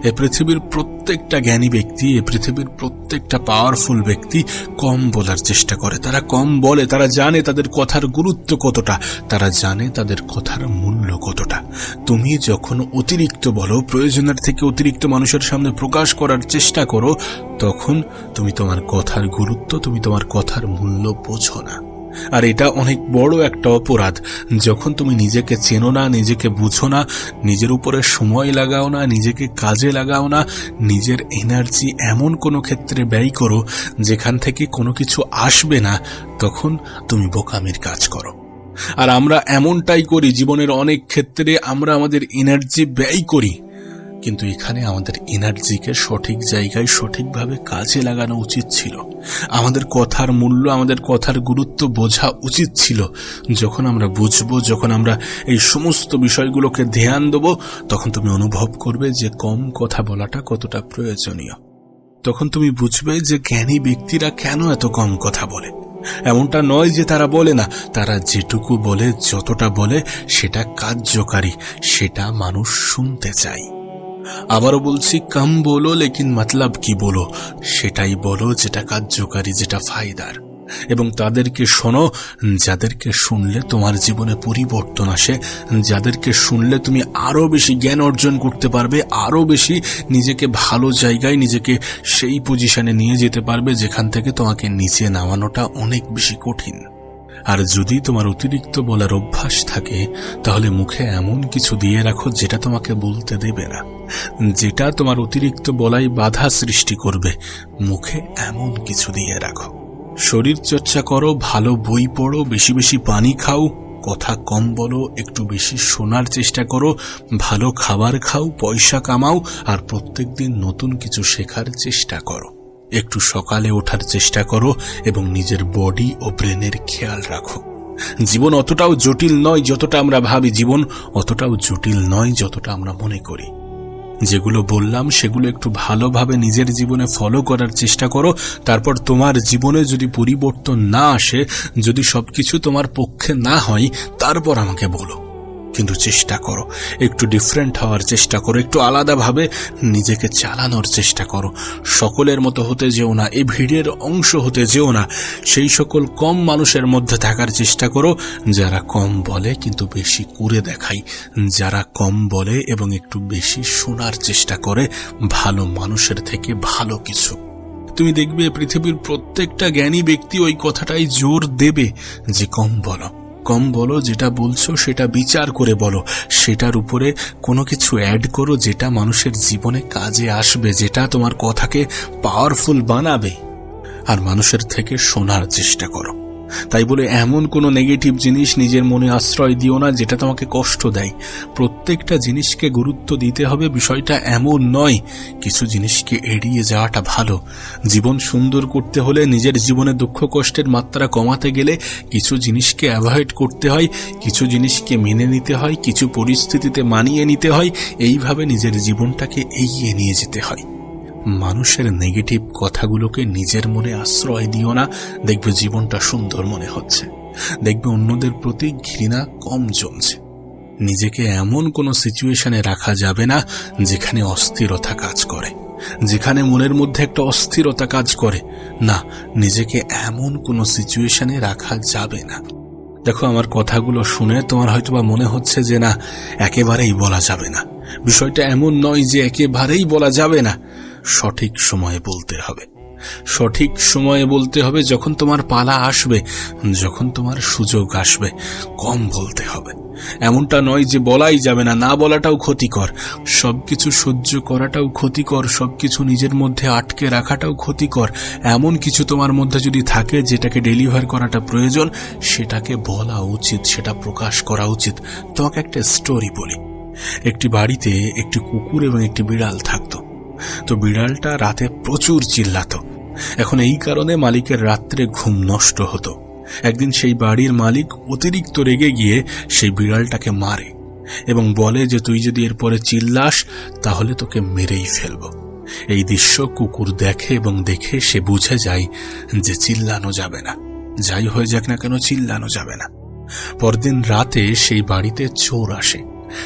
এ পৃথিবীর প্রত্যেকটা জ্ঞানী ব্যক্তি, এ পৃথিবীর প্রত্যেকটা পাওয়ারফুল ব্যক্তি কম বলার চেষ্টা করে। তারা কম বলে, তারা জানে তাদের কথার গুরুত্ব কতটা, তারা জানে তাদের কথার মূল্য কতটা। তুমি যখন অতিরিক্ত বলো, প্রয়োজনের থেকে অতিরিক্ত মানুষের সামনে প্রকাশ করার চেষ্টা করো, তখন তুমি তোমার কথার গুরুত্ব, তুমি তোমার কথার মূল্য বোঝো না। আর এটা অনেক বড় একটা অপরাধ। যখন তুমি নিজেকে চেনো না, নিজেকে বুঝো না, নিজের উপরে সময় লাগাও না, নিজেকে কাজে লাগাও না, নিজের এনার্জি এমন কোনো ক্ষেত্রে ব্যয় করো যেখান থেকে কোনো কিছু আসবে না, তখন তুমি বোকামির কাজ করো। আর আমরা এমনটাই করি জীবনের অনেক ক্ষেত্রে। আমরা আমাদের এনার্জি ব্যয় করি, কিন্তু এখানে আমাদের এনার্জিকে সঠিক জায়গায় সঠিকভাবে কাজে লাগানো উচিত ছিল। আমাদের কথার মূল্য, আমাদের কথার গুরুত্ব বোঝা উচিত ছিল। যখন আমরা বুঝবো, যখন আমরা এই সমস্ত বিষয়গুলোকে ধ্যান দেব, তখন তুমি অনুভব করবে যে কম কথা বলাটা কতটা প্রয়োজনীয়। তখন তুমি বুঝবে যে জ্ঞানী ব্যক্তিরা কেন এত কম কথা বলে। এমনটা নয় যে তারা বলে না, তারা যেটুকু বলে, যতটা বলে, সেটা কার্যকারী, সেটা মানুষ শুনতে চায়। আবারও বলছি, কম বলো লেকিন মতলব কি বলো, সেটাই বলো যেটা কার্যকারী, যেটা ফায়দার। এবং তাদেরকে শোনো যাদেরকে শুনলে তোমার জীবনে পরিবর্তন আসে, যাদেরকে শুনলে তুমি আরো বেশি জ্ঞান অর্জন করতে পারবে, আরো বেশি নিজেকে ভালো জায়গায়, নিজেকে সেই পজিশনে নিয়ে যেতে পারবে যেখান থেকে তোমাকে নিচে নামানোটা অনেক বেশি কঠিন। আর যদি তোমার অতিরিক্ত বলার অভ্যাস থাকে, তাহলে মুখে এমন কিছু দিয়ে রাখো যেটা তোমাকে বলতে দেবে না, যেটা তোমার অতিরিক্ত বলাই বাধা সৃষ্টি করবে। মুখে এমন কিছু দিয়ে রাখো। শরীর চর্চা করো, ভালো বই পড়ো, বেশি বেশি পানি খাও, কথা কম বলো, একটু বেশি শোনার চেষ্টা করো, ভালো খাবার খাও, পয়সা কামাও, আর প্রত্যেকদিন নতুন কিছু শেখার চেষ্টা করো। একটু সকালে ওঠার চেষ্টা করো এবং নিজের বডি ও ব্রেনের খেয়াল রাখো। জীবন অতটাও জটিল নয় যতটা আমরা ভাবি, জীবন অতটাও জটিল নয় যতটা আমরা মনে করি। যেগুলো বললাম সেগুলো একটু ভালোভাবে নিজের জীবনে ফলো করার চেষ্টা করো। তারপর তোমার জীবনে যদি পরিবর্তন না আসে, যদি সবকিছু তোমার পক্ষে না হয়, তারপর আমাকে বলো। কিন্তু চেষ্টা করো, একটু ডিফারেন্ট হওয়ার চেষ্টা করো, একটু আলাদাভাবে নিজেকে চালানোর চেষ্টা করো। সকলের মতো হতে যেও না, এই ভিড়ের অংশ হতে যেও না। সেই সকল কম মানুষের মধ্যে থাকার চেষ্টা করো যারা কম বলে কিন্তু বেশি করে দেখায়, যারা কম বলে এবং একটু বেশি শোনার চেষ্টা করে ভালো মানুষের থেকে ভালো কিছু। তুমি দেখবে পৃথিবীর প্রত্যেকটা জ্ঞানী ব্যক্তি ওই কথাটাই জোর দেবে যে কম বলো। কম বলো, যেটা বলছো সেটা বিচার করে বলো, সেটার উপরে কোনো কিছু অ্যাড করো যেটা মানুষের জীবনে কাজে আসবে, যেটা তোমার কথাকে পাওয়ারফুল বানাবে। আর মানুষের থেকে শোনার চেষ্টা করো। তাই বলে এমন কোনো নেগেটিভ জিনিস নিজের মনে আশ্রয় দিও না যেটা তোমাকে কষ্ট দেয়। প্রত্যেকটা জিনিসকে গুরুত্ব দিতে হবে, বিষয়টা এমন নয়। কিছু জিনিসকে এড়িয়ে যাওয়াটা ভালো। জীবন সুন্দর করতে হলে, নিজের জীবনে দুঃখ কষ্টের মাত্রা কমাতে গেলে কিছু জিনিসকে অ্যাভয়েড করতে হয়, কিছু জিনিসকে মেনে নিতে হয়, কিছু পরিস্থিতিতে মানিয়ে নিতে হয়। এইভাবে নিজের জীবনটাকে এগিয়ে নিয়ে যেতে হয়। মানুষের নেগেটিভ কথাগুলোকে নিজের মনে আশ্রয় দিও না। দেখবে জীবনটা সুন্দর মনে হচ্ছে, দেখবে অন্যদের প্রতি ঘৃণা কম জমছে। নিজেকে এমন কোনো সিচুয়েশনে রাখা যাবে না যেখানে অস্থিরতা কাজ করে, যেখানে মনের মধ্যে একটা অস্থিরতা কাজ করে। না, নিজেকে এমন কোনো সিচুয়েশনে রাখা যাবে না। দেখো, আমার কথাগুলো শুনে তোমার হয়তোবা মনে হচ্ছে যে না, একেবারেই বলা যাবে না। বিষয়টা এমন নয় যে একেবারেই বলা যাবে না। সঠিক সময়ে বলতে হবে, সঠিক সময়ে বলতে হবে। যখন তোমার পালা আসবে, যখন তোমার সুযোগ আসবে, কম বলতে হবে। এমনটা নয় যে বলাই যাবে না, না বলাটাও ক্ষতিকর। সবকিছু সহ্য করাটাও ক্ষতিকর, সবকিছু নিজের মধ্যে আটকে রাখাটাও ক্ষতিকর। এমন কিছু তোমার মধ্যে যদি থাকে যেটাকে ডেলিভার করাটা প্রয়োজন, সেটাকে বলা উচিত, সেটা প্রকাশ করা উচিত। তোমাকে একটা স্টোরি বলি। একটি বাড়িতে একটি কুকুর এবং একটি বিড়াল থাকতো। তো বিড়ালটা রাতে প্রচুর চিল্লাতো। এখন এই কারণে মালিকের রাত্রে ঘুম নষ্ট হতো। একদিন সেই বাড়ির মালিক অতিরিক্ত রেগে গিয়ে সেই বিড়ালটাকে মারে এবং বলে যে তুই যদি এরপরে চিল্লাস তাহলে তোকে মেরেই ফেলবো। এই দৃশ্য কুকুর দেখে এবং দেখে সে বুঝে যায় যে চিল্লানো যাবে না, যাই হয়ে যাক না কেন চিল্লানো যাবে না। পরদিন রাতে সেই বাড়িতে চোর আসে।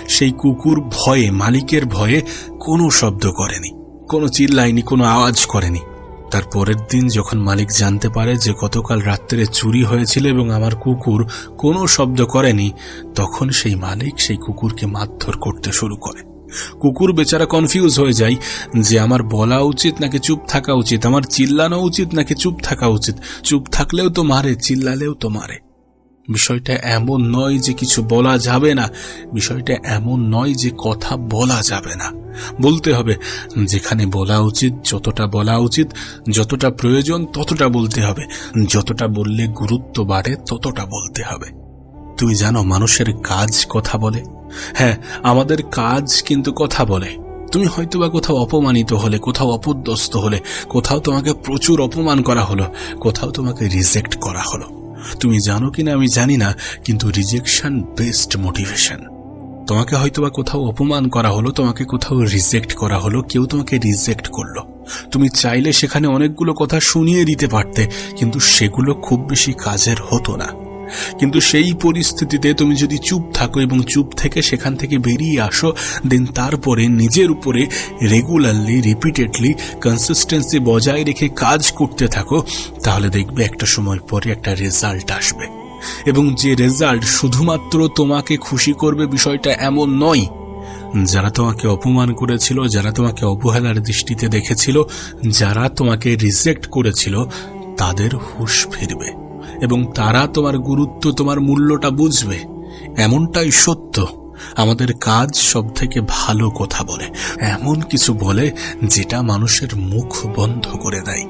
সেই কুকুর ভয়ে, মালিকের ভয়ে কোনো শব্দ করেনি, কোনো চিল্লায়নি, কোনো আওয়াজ করেনি। তার পরের দিন যখন মালিক জানতে পারে যে গতকাল রাত্রে চুরি হয়েছিল এবং আমার কুকুর কোনো শব্দ করেনি, তখন সেই মালিক সেই কুকুরকে মারধর করতে শুরু করে। কুকুর বেচারা কনফিউজ হয়ে যায় যে আমার বলা উচিত নাকি চুপ থাকা উচিত, আমার চিল্লানো উচিত নাকি চুপ থাকা উচিত। চুপ থাকলেও তো মারে, চিল্লালেও তো মারে। বিষয়টা এমন নয় যে কিছু বলা যাবে না, বিষয়টা এমন নয় যে কথা বলা যাবে না। বলতে হবে, যেখানে বলা উচিত যতটা বলা উচিত, যতটা প্রয়োজন ততটা বলতে হবে, যতটা বললে গুরুত্ব বাড়ে ততটা বলতে হবে। তুমি জানো মানুষের কাজ কথা বলে? হ্যাঁ, আমাদের কাজ কিন্তু কথা বলে। তুমি হয়তোবা কোথাও অপমানিত হলে, কোথাও অপদস্থ হলে, কোথাও তোমাকে প্রচুর অপমান করা হলো, কোথাও তোমাকে রিজেক্ট করা হলো। তুমি জানো কিনা আমি জানি না, কিন্তু রিজেকশন বেস্ট মোটিভেশন। তোমাকে হয়তোবা কোথাও অপমান করা হলো, তোমাকে কোথাও রিজেক্ট করা হলো, কেউ তোমাকে রিজেক্ট করলো। তুমি চাইলে সেখানে অনেকগুলো কথা শুনিয়ে দিতে পারতে, কিন্তু সেগুলো খুব বেশি কাজের হতো না। কিন্তু সেই পরিস্থিতিতে তুমি যদি চুপ থাকো এবং চুপ থেকে সেখান থেকে বেরিয়ে আসো, দেন তারপরে নিজের উপরে রেগুলারলি, রিপিটেডলি কনসিস্টেন্সি বজায় রেখে কাজ করতে থাকো, তাহলে দেখবে একটা সময় পরে একটা রেজাল্ট আসবে। এবং যে রেজাল্ট শুধুমাত্র তোমাকে খুশি করবে বিষয়টা এমন নয়। যারা তোমাকে অপমান করেছিল, যারা তোমাকে অবহেলার দৃষ্টিতে দেখেছিল, যারা তোমাকে রিজেক্ট করেছিল, তাদের হুঁশ ফিরবে এবং তারা তোমার গুরুত্ব, তোমার মূল্যটা বুঝবে। এমনটাই সত্য। আমাদের কাজ সব থেকে ভালো কথা বলে, এমন কিছু বলে যেটা মানুষের মুখ বন্ধ করে দেয়।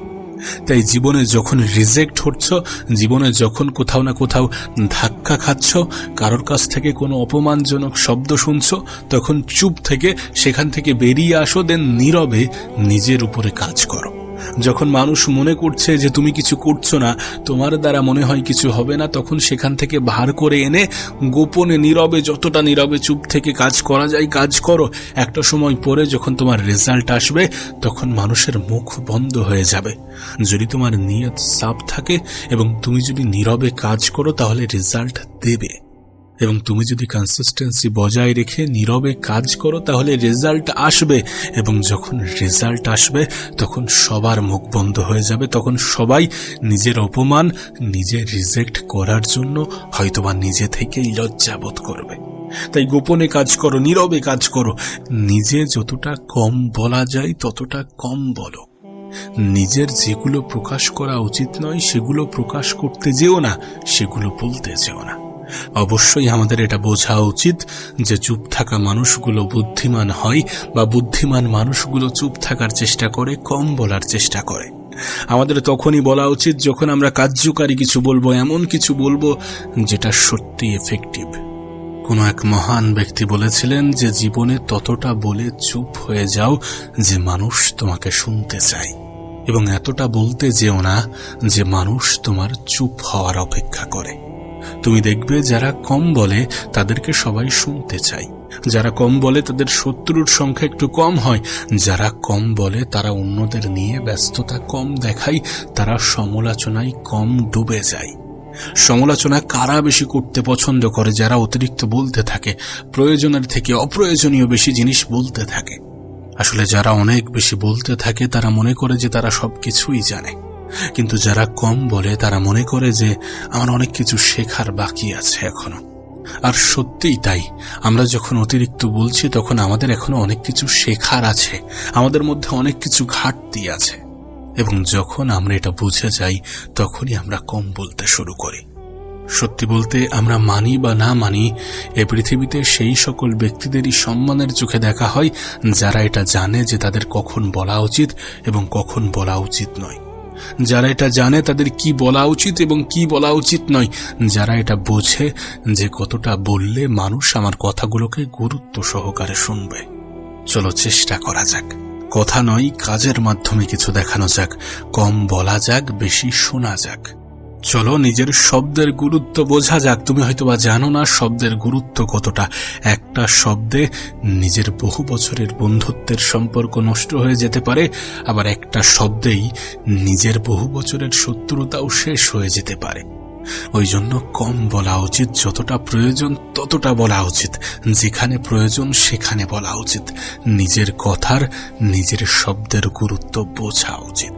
তাই জীবনে যখন রিজেক্ট হচ্ছ, জীবনে যখন কোথাও না কোথাও ধাক্কা খাচ্ছ, কারোর কাছ থেকে কোনো অপমানজনক শব্দ শুনছ, তখন চুপ থেকে সেখান থেকে বেরিয়ে আসো, দেন নীরবে নিজের উপরে কাজ করো। যখন মানুষ মনে করছে যে তুমি কিছু করছো না, তোমার দ্বারা মনে হয় কিছু হবে না, তখন সেখান থেকে ভার করে এনে গোপনে নীরবে, যতটা নীরবে চুপ থেকে কাজ করা যায় কাজ করো। একটা সময় পরে যখন তোমার রেজাল্ট আসবে, তখন মানুষের মুখ বন্ধ হয়ে যাবে। যদি তোমার নিয়ত সাফ থাকে এবং তুমি যদি নীরবে কাজ করো, তাহলে রেজাল্ট দেবে। এবং তুমি যদি কনসিস্টেন্সি বজায় রেখে নীরবে কাজ করো, তাহলে রেজাল্ট আসবে। এবং যখন রেজাল্ট আসবে, তখন সবার মুখ বন্ধ হয়ে যাবে। তখন সবাই নিজের অপমান, নিজে রিজেক্ট করার জন্য হয়তোবা নিজে থেকেই লজ্জাবোধ করবে। তাই গোপনে কাজ করো, নীরবে কাজ করো। নিজে যতটা কম বলা যায় ততটা কম বলো। নিজের যেগুলো প্রকাশ করা উচিত নয় সেগুলো প্রকাশ করতে যেও না, সেগুলো বলতে যেও না। অবশ্যই আমাদের এটা বোঝা উচিত যে চুপ থাকা মানুষগুলো বুদ্ধিমান হয়, বা বুদ্ধিমান মানুষগুলো চুপ থাকার চেষ্টা করে, কম বলার চেষ্টা করে। আমাদের তখনই বলা উচিত যখন আমরা কার্যকারী কিছু বলবো, এমন কিছু বলবো যেটা সত্যি এফেক্টিভ। কোনো এক মহান ব্যক্তি বলেছিলেন যে জীবনে ততটা বলে চুপ হয়ে যাও যে মানুষ তোমাকে শুনতে চায়, এবং এতটা বলতে যেও না যে মানুষ তোমার চুপ হওয়ার অপেক্ষা করে। তুমি দেখবে যারা কম বলে তাদেরকে সবাই শুনতে চায়, যারা কম বলে তাদের শত্রুর সংখ্যা একটু কম হয়, যারা কম বলে তারা অন্যদের নিয়ে ব্যস্ততা কম দেখায়, তারা সমালোচনায় কম ডুবে যায়। সমালোচনা কারা বেশি করতে পছন্দ করে? যারা অতিরিক্ত বলতে থাকে, প্রয়োজনের থেকে অপ্রয়োজনীয় বেশি জিনিস বলতে থাকে। আসলে যারা অনেক বেশি বলতে থাকে তারা মনে করে যে তারা সবকিছুই জানে, কিন্তু যারা কম বলে তারা মনে করে যে আমার অনেক কিছু শেখার বাকি আছে এখনো। আর সত্যিই তাই, আমরা যখন অতিরিক্ত বলছি তখন আমাদের এখনো অনেক কিছু শেখার আছে, আমাদের মধ্যে অনেক কিছু ঘাটতি আছে, এবং যখন আমরা এটা বুঝে যাই তখনই আমরা কম বলতে শুরু করি। সত্যি বলতে, আমরা মানি বা না মানি, এ পৃথিবীতে সেই সকল ব্যক্তিদেরই সম্মানের চোখে দেখা হয় যারা এটা জানে যে তাদের কখন বলা উচিত এবং কখন বলা উচিত নয়, যারা এটা জানে তাদের কি বলা উচিত এবং কি বলা উচিত নয়, যারা এটা বোঝে যে কতটা বললে মানুষ আমার কথাগুলোকে গুরুত্ব সহকারে শুনবে। চলো চেষ্টা করা যাক, কথা নয় কাজের মাধ্যমে কিছু দেখানো যাক, কম বলা যাক, বেশি শোনা যাক। চলো নিজের শব্দের গুরুত্ব বোঝা যাক। তুমি হয়তোবা জানো না শব্দের গুরুত্ব কতটা। একটা শব্দে নিজের বহু বছরের বন্ধুত্বের সম্পর্ক নষ্ট হয়ে যেতে পারে, আবার একটা শব্দেই নিজের বহু বছরের শত্রুতাও শেষ হয়ে যেতে পারে। ওই জন্য কম বলা উচিত, যতটা প্রয়োজন ততটা বলা উচিত, যেখানে প্রয়োজন সেখানে বলা উচিত। নিজের কথার, নিজের শব্দের গুরুত্ব বোঝা উচিত।